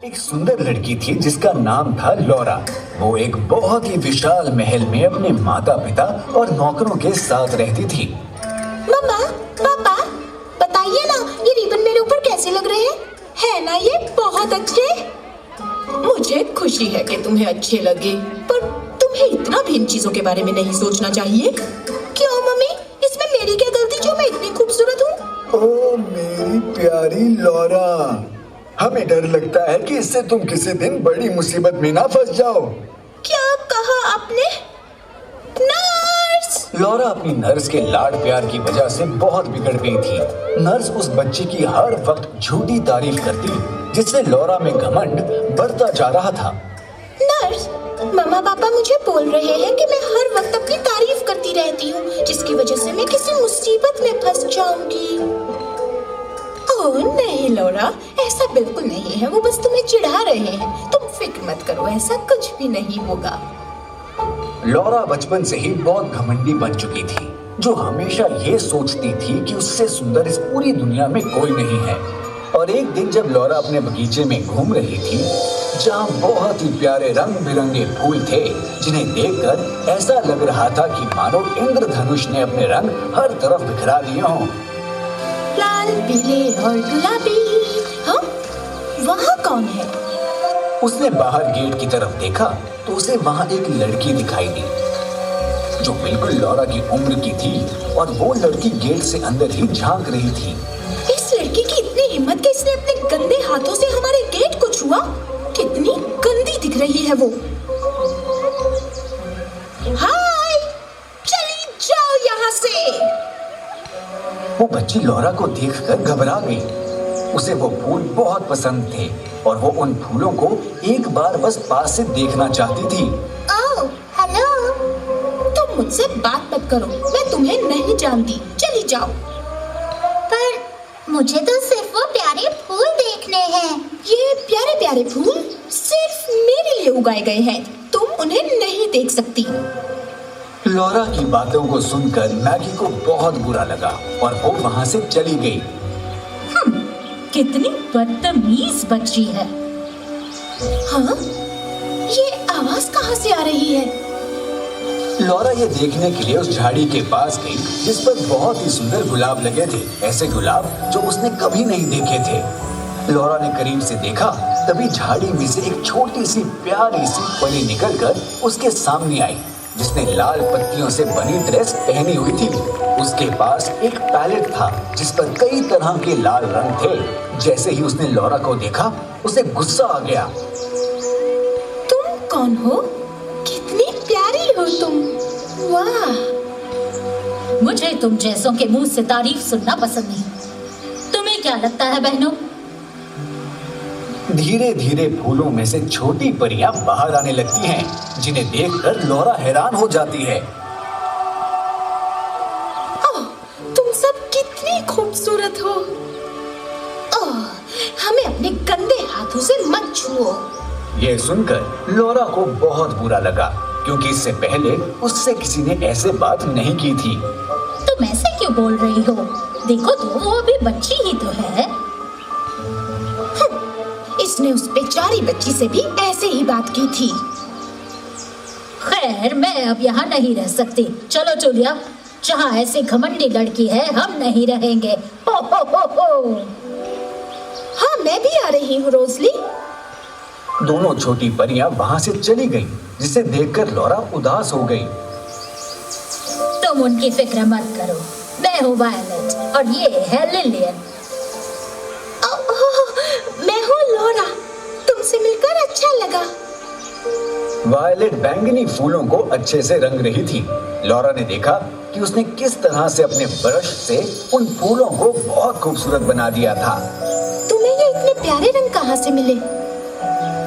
एक सुंदर लड़की थी जिसका नाम था लौरा। वो एक बहुत ही विशाल महल में अपने माता पिता और नौकरों के साथ रहती थी। मम्मा, पापा, बताइए ना ये रिबन मेरे ऊपर कैसे लग रहे हैं? है ना ये बहुत अच्छे? मुझे खुशी है कि तुम्हें अच्छे लगे, पर तुम्हें इतना भी इन चीजों के बारे में नहीं सोचना चाहिए। क्यों मम्मी, इसमें मेरी क्या गलती जो मैं इतनी खूबसूरत हूँ? ओ मेरी प्यारी लौरा, हमें डर लगता है कि इससे तुम किसी दिन बड़ी मुसीबत में ना फंस जाओ। क्या कहा आपने? नर्स! लौरा अपनी नर्स के लाड प्यार की वजह से बहुत बिगड़ गई थी। नर्स उस बच्चे की हर वक्त झूठी तारीफ करती, जिससे लौरा में घमंड बढ़ता जा रहा था। नर्स, मम्मा पापा मुझे बोल रहे हैं कि मैं हर वक्त अपनी तारीफ करती रहती हूँ, जिसकी वजह से मैं किसी मुसीबत में फंस जाऊंगी। ओह नहीं लौरा, ऐसा बिल्कुल नहीं है। वो बस तुम्हें चिढ़ा रहे हैं। तुम फिक्र मत करो, ऐसा कुछ भी नहीं होगा। लौरा बचपन से ही बहुत घमंडी बन चुकी थी, जो हमेशा ये सोचती थी कि उससे सुंदर इस पूरी दुनिया में कोई नहीं है। और एक दिन जब लौरा अपने बगीचे में घूम रही थी, जहाँ बहुत ही प्यारे रंग बिरंगे फूल थे, जिन्हें देखकर ऐसा लग रहा था कि मानो इंद्रधनुष ने अपने रंग हर तरफ बिखरा दिए हों। लाल, पीले और गुलाबी। हाँ, वहाँ कौन है? उसने बाहर गेट की तरफ देखा तो उसे वहाँ एक लड़की दिखाई दी, जो बिल्कुल लौरा की उम्र की थी, और वो लड़की गेट से अंदर ही झांक रही थी। इस लड़की की इतनी हिम्मत कि इसने अपने गंदे हाथों से हमारे गेट को छुआ। कितनी गंदी दिख रही है वो। हाय, चली जाओ यहाँ से। वो बच्ची लौरा को देखकर घबरा गई। उसे वो फूल बहुत पसंद थे और वो उन फूलों को एक बार बस पास से देखना चाहती थी। ओह, हेलो। तुम मुझसे बात मत करो, मैं तुम्हें नहीं जानती। चली जाओ। पर मुझे तो सिर्फ वो प्यारे फूल देखने हैं। ये प्यारे प्यारे फूल सिर्फ मेरे लिए उगाए गए हैं। तुम उन्हें नहीं देख सकती। लौरा की बातों को सुनकर मैगी को बहुत बुरा लगा और वो वहाँ से चली गई। कितनी बदतमीज बच्ची है। हाँ, ये आवाज कहाँ से आ रही है? लौरा ये देखने के लिए उस झाड़ी के पास गई, जिस पर बहुत ही सुंदर गुलाब लगे थे, ऐसे गुलाब जो उसने कभी नहीं देखे थे। लौरा ने करीब से देखा, तभी झाड़ी में से एक छोटी सी प्यारी सी परी निकलकर उसके सामने आई, जिसने लाल पत्तियों से बनी ड्रेस पहनी हुई थी। उसके पास एक पैलेट था जिस पर कई तरह के लाल रंग थे। जैसे ही उसने लौरा को देखा, उसे गुस्सा आ गया। तुम कौन हो? कितनी प्यारी हो तुम। वाह! मुझे तुम जैसों के मुंह से तारीफ सुनना पसंद नहीं। तुम्हें क्या लगता है बहनों? धीरे धीरे फूलों में से छोटी परियां बाहर आने लगती हैं, जिन्हें देखकर लौरा हैरान हो जाती है। ओह, तुम सब कितनी खूबसूरत हो। ओह, हमें अपने गंदे हाथों से मत छुओ। ये सुनकर लौरा को बहुत बुरा लगा, क्योंकि इससे पहले उससे किसी ने ऐसे बात नहीं की थी। तुम ऐसे क्यों बोल रही हो? देखो तो वो अभी बच्ची ही तो है। इसने उस बेचारी बच्ची से भी ऐसे ही बात की थी। खैर, मैं अब यहाँ नहीं रह सकती। चलो चूलिया, जहाँ ऐसी घमंडी लड़की है हम नहीं रहेंगे। हो हो हो हो। हाँ, मैं भी आ रही हूँ रोज़ली। दोनों छोटी परियां वहां से चली गईं, जिसे देखकर लौरा उदास हो गई। तुम उनकी फिक्र मत करो, मैं हूँ वायलेट और ये है लिलियन। मैं हूँ लौरा, तुमसे मिलकर अच्छा लगा। वायलेट बैंगनी फूलों को अच्छे से रंग रही थी। लौरा ने देखा कि उसने किस तरह से अपने ब्रश से उन फूलों को बहुत खूबसूरत बना दिया था। तुम्हें ये इतने प्यारे रंग कहाँ से मिले?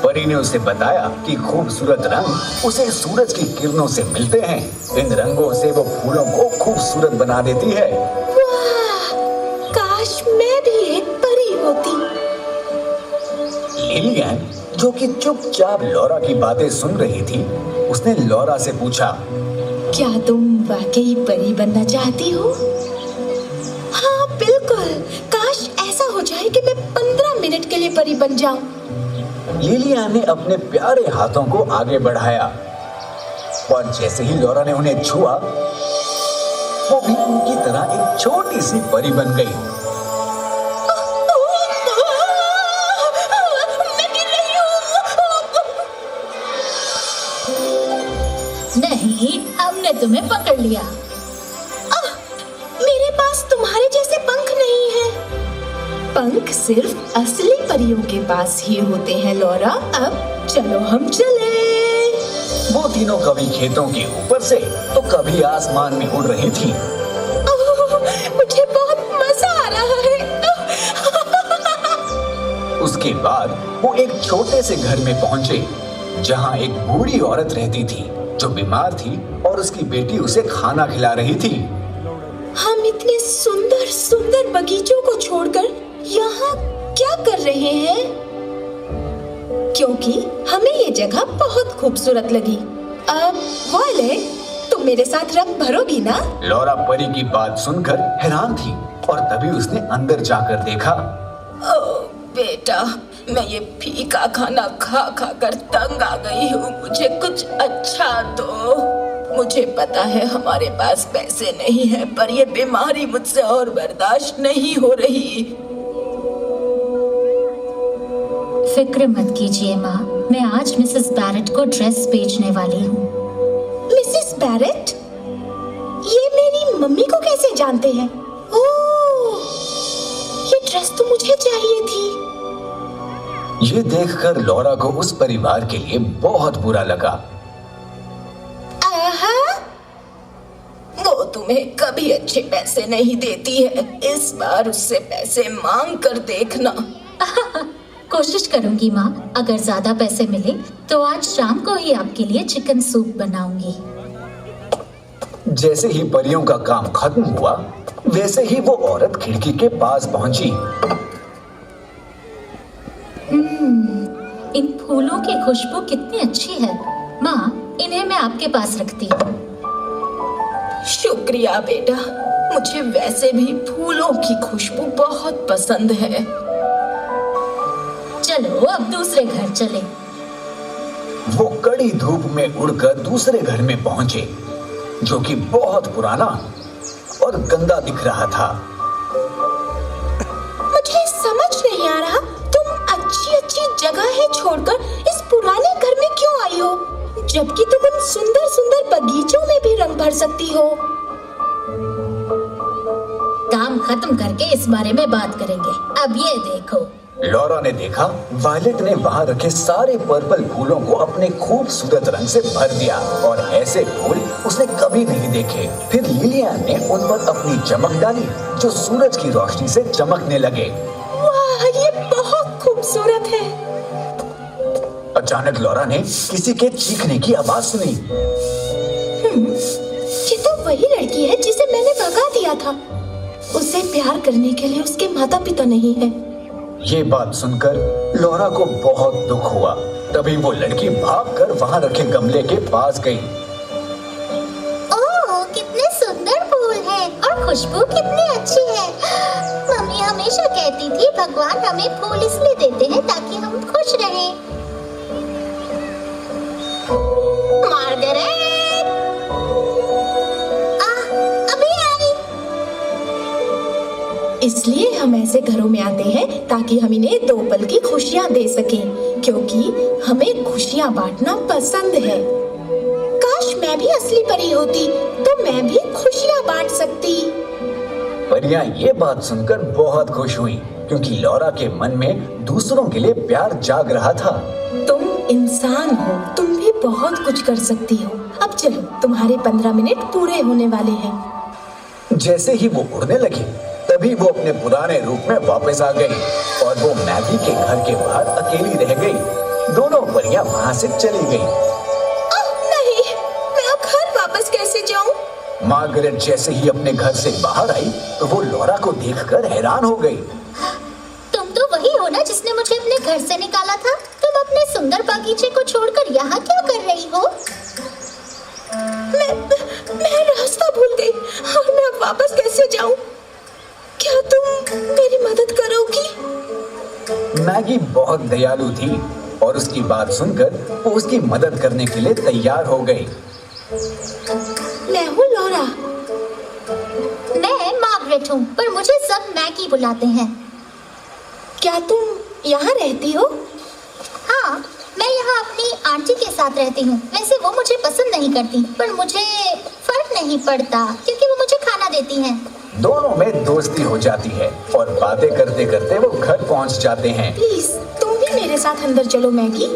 परी ने उसे बताया कि खूबसूरत रंग उसे सूरज की किरणों से मिलते हैं। इन रंगों से वो फूलों को खूबसूरत बना देती है। वाह! काश मैं भी एक परी होती। लिलियन, जो कि चुपचाप लौरा की बातें सुन रही थी, उसने लौरा से पूछा, क्या तुम वाकई परी बनना चाहती हो? हाँ बिल्कुल। काश ऐसा हो जाए कि मैं 15 मिनट के लिए परी बन जाऊं। लिलिया ने अपने प्यारे हाथों को आगे बढ़ाया और जैसे ही लॉरा ने उन्हें छुआ, वो भी उनकी तरह एक छोटी सी परी बन गई। नहीं, हमने तुम्हें पकड़ लिया। मेरे पास तुम्हारे जैसे पंख नहीं है। पंख सिर्फ असली परियों के पास ही होते हैं लॉरा। अब चलो हम चले। वो तीनों कभी खेतों के ऊपर से तो कभी आसमान में उड़ रही थी। मुझे बहुत मजा आ रहा है। उसके बाद वो एक छोटे से घर में पहुंचे जहां एक बूढ़ी औरत रहती थी जो बीमार थी और उसकी बेटी उसे खाना खिला रही थी। हम इतने सुंदर सुंदर बगीचों को छोड़कर यहाँ क्या कर रहे हैं? क्योंकि हमें ये जगह बहुत खूबसूरत लगी। अब वायलेट, तुम मेरे साथ रंग भरोगी ना? लॉरा परी की बात सुनकर हैरान थी और तभी उसने अंदर जाकर देखा। ओ बेटा, मैं ये फीका खाना खा खा कर तंग आ गई हूँ। मुझे कुछ अच्छा दो। मुझे पता है हमारे पास पैसे नहीं हैं, पर ये बीमारी मुझसे और बर्दाश्त नहीं हो रही। फिक्र मत कीजिए माँ, मैं आज मिसेस बैरेट को ड्रेस बेचने वाली हूँ। Mrs Barrett? ये मेरी मम्मी को कैसे जानते हैं? ओह, ये ड्रेस तो मुझे चाहिए थी। ये देखकर लॉरा को उस परिवार के लिए बहुत बुरा लगा। आहा, वो तुम्हें कभी अच्छे पैसे नहीं देती है। इस बार उससे पैसे मांग कर देखना। कोशिश करूंगी माँ, अगर ज्यादा पैसे मिले तो आज शाम को ही आपके लिए चिकन सूप बनाऊंगी। जैसे ही परियों का काम खत्म हुआ, वैसे ही वो औरत खिड़की के पास पहुंची। इन फूलों की खुशबू कितनी अच्छी है। माँ, इन्हें मैं आपके पास रखती हूँ। शुक्रिया बेटा, मुझे वैसे भी फूलों की खुशबू बहुत पसंद है। चलो अब दूसरे घर चले। वो कड़ी धूप में उड़कर दूसरे घर में पहुंचे, जो कि बहुत पुराना और गंदा दिख रहा था। मुझे समझ नहीं आ रहा, तुम अच्छी अच्छी जगह छोड़कर इस पुराने घर में क्यों आई हो, जबकि तुम उन सुंदर सुंदर बगीचों में भी रंग भर सकती हो। काम खत्म करके इस बारे में बात करेंगे। अब ये देखो। लॉरा ने देखा वायलेट ने वहां रखे सारे पर्पल फूलों को अपने खूबसूरत रंग से भर दिया और ऐसे फूल उसने कभी नहीं देखे। फिर लिलिया ने उन पर अपनी चमक डाली जो सूरज की रोशनी से चमकने लगे। वाह, ये बहुत खूबसूरत है। अचानक लॉरा ने किसी के चीखने की आवाज सुनी। ये तो वही लड़की है जिसे मैंने भगा दिया था। उसे प्यार करने के लिए उसके माता पिता नहीं है। ये बात सुनकर लॉरा को बहुत दुख हुआ। तभी वो लड़की भागकर वहां रखे गमले के पास गई। ओह, कितने सुंदर फूल हैं और खुशबू कितनी अच्छी है। मम्मी हमेशा कहती थी भगवान हमें फूल इसलिए देते हैं ताकि हम खुश रहें। मार्गरेट, अभी आई। इसलिए हम ऐसे घरों में आते हैं ताकि हम इन्हें 2 पल की खुशियां दे सकें, क्योंकि हमें खुशियां बांटना पसंद है। काश मैं भी असली परी होती तो मैं भी खुशियां बांट सकती। परियां ये बात सुनकर बहुत खुश हुई, क्योंकि लॉरा के मन में दूसरों के लिए प्यार जाग रहा था। तुम इंसान हो, तुम भी बहुत कुछ कर सकती हो। अब चलो, तुम्हारे 15 मिनट पूरे होने वाले हैं। जैसे ही वो उड़ने लगी, तभी वो अपने पुराने रूप में वापस आ गई और वो मैगी के घर के बाहर अकेली रह गई। दोनों परियां वहां से चली गईं। नहीं, मैं अब घर वापस कैसे जाऊं? मार्गरेट जैसे ही अपने घर से बाहर आई तो वो लॉरा को देखकर हैरान हो गई। तुम तो वही हो ना जिसने मुझे अपने घर से निकाला था। तुम अपने सुंदर बगीचे को छोड़कर यहाँ क्या कर रही हो? मैं रास्ता भूल गई और मैं अब वापस कैसे जाऊं? क्या तुम मेरी मदद करोगी? मैगी बहुत दयालु थी और उसकी बात सुनकर वो उसकी मदद करने के लिए तैयार हो गई। मैं हूँ लॉरा। मैं मार्गरेट हूँ, पर मुझे सब मैगी बुलाते हैं। क्या तुम यहाँ रहती हो? हाँ, मैं यहाँ अपनी आंटी के साथ रहती हूँ। वैसे वो मुझे पसंद नहीं करती, पर मुझे फर्क नहीं पड़ता क्योंकि वो मुझे खाना देती हैं। दोनों में दोस्ती हो जाती है और बातें करते करते वो घर पहुंच जाते हैं। प्लीज तुम भी मेरे साथ अंदर चलो मैगी।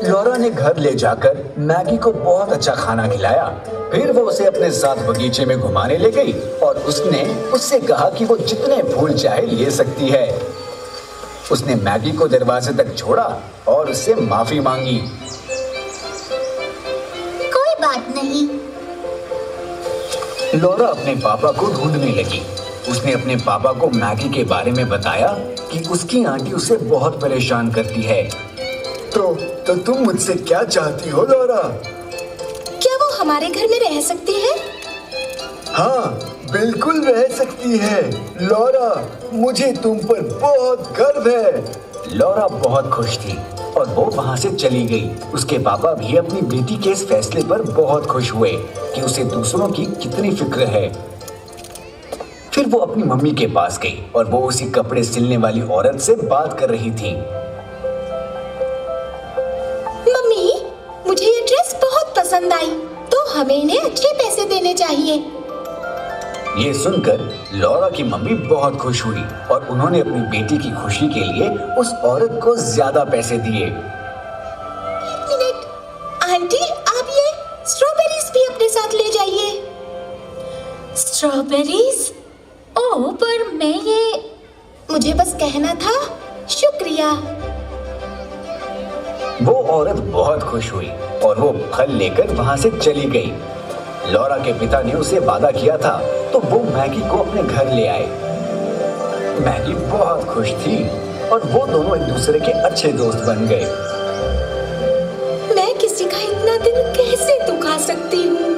लॉरा ने घर ले जाकर मैगी को बहुत अच्छा खाना खिलाया। फिर वो उसे अपने साथ बगीचे में घुमाने ले गई और उसने उससे कहा कि वो जितने फूल चाहे ले सकती है। उसने मैगी को दरवाजे तक छोड़ा और उससे माफी मांगी। कोई बात नहीं। लॉरा अपने पापा को ढूंढने लगी। उसने अपने पापा को मैगी के बारे में बताया कि उसकी आंटी उसे बहुत परेशान करती है। तो तुम मुझसे क्या चाहती हो लॉरा? क्या वो हमारे घर में रह सकती है? हाँ, बिल्कुल रह सकती है लॉरा। मुझे तुम पर बहुत गर्व है। लॉरा बहुत खुश थी और वो वहाँ से चली गई। उसके पापा भी अपनी बेटी के इस फैसले पर बहुत खुश हुए कि उसे दूसरों की कितनी फिक्र है। फिर वो अपनी मम्मी के पास गई और वो उसी कपड़े सिलने वाली औरत से बात कर रही थी। मम्मी, मुझे ये ड्रेस बहुत पसंद आई, तो हमें इन्हें अच्छे पैसे देने चाहिए। ये सुनकर लॉरा की मम्मी बहुत खुश हुई और उन्होंने अपनी बेटी की खुशी के लिए उस औरत को ज्यादा पैसे दिए। मिनट, आंटी आप ये स्ट्रॉबेरीज भी अपने साथ ले जाइए। स्ट्रॉबेरीज? ओह, पर मैं ये मुझे बस कहना था। शुक्रिया। वो औरत बहुत खुश हुई और वो फल लेकर वहाँ से चली गई। लॉरा के पिता ने उसे वादा किया था तो वो मैगी को अपने घर ले आए। मैगी बहुत खुश थी और वो दोनों एक दूसरे के अच्छे दोस्त बन गए। मैं किसी का इतना दिल कैसे दुखा सकती हूँ?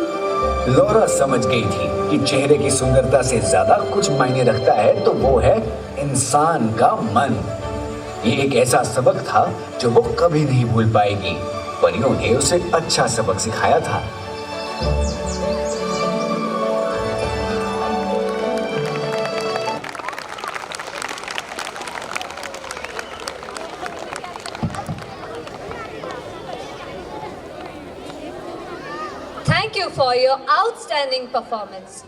लॉरा समझ गई थी कि चेहरे की सुंदरता से ज्यादा कुछ मायने रखता है तो वो है इंसान का मन। ये एक ऐसा सबक था जो वो कभी नहीं भूल पाएगी। परियों ने उसे अच्छा सबक सिखाया था। Thank you for your outstanding performance.